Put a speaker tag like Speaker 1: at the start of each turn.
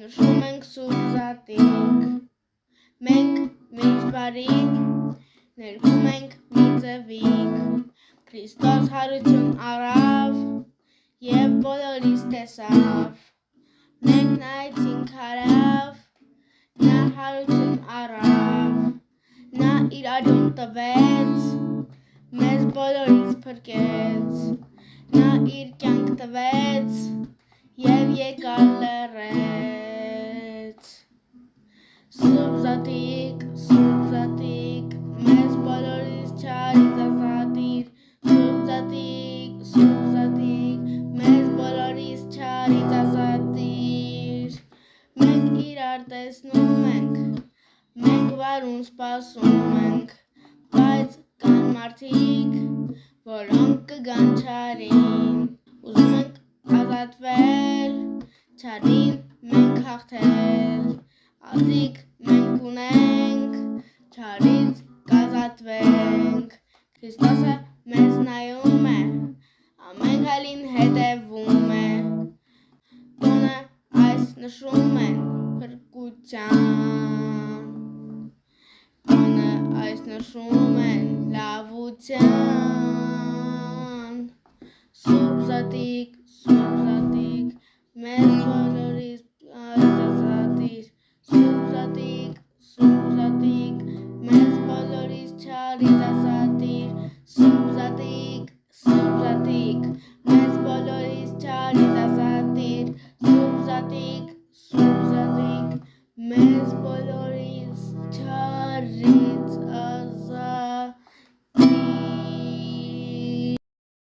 Speaker 1: նշում ենք սուրբ զատիկ, մենք միշտ բարի, ներկում ենք մի ձևիկ, Քրիստոս հարություն առավ, և բոլորիս տեսավ, մենք նայեցինք հարավ, նա հարություն առավ, նա իր արյուն տվեց, մեզ բոլորիս փրկեց, նա իր կյանք տվեց, և եկավ լռեց, Սուրբ զատիկ, մեզ բոլորիս չարից ազատիր, Սուրբ զատիկ, մեզ բոլորիս չարից ազատիր, մենք իրար տեսնում ենք, մենք վարուն սպասում ենք, բայց կան մարդիկ, որոնք կգան չարին, ուզում ենք ազատվել, չարին մենք հաղթել, աղթիկ մենք ունենք, չարից կազատվենք, Քրիստոսը մեզ նայում է, ամեն քայլին հետևում է, տոնը այս նշում են փրկության, տոնը այս նշում են լավության, Սուրբ զատիկ, մեզ բոլորիս ազատիր, Սուրբ զատիկ, մեզ բոլորիս չարից ազատիր, Սուրբ զատիկ, մեզ բոլորիս չարից ազատիր, Սուրբ զատիկ, մեզ բոլորիս չարից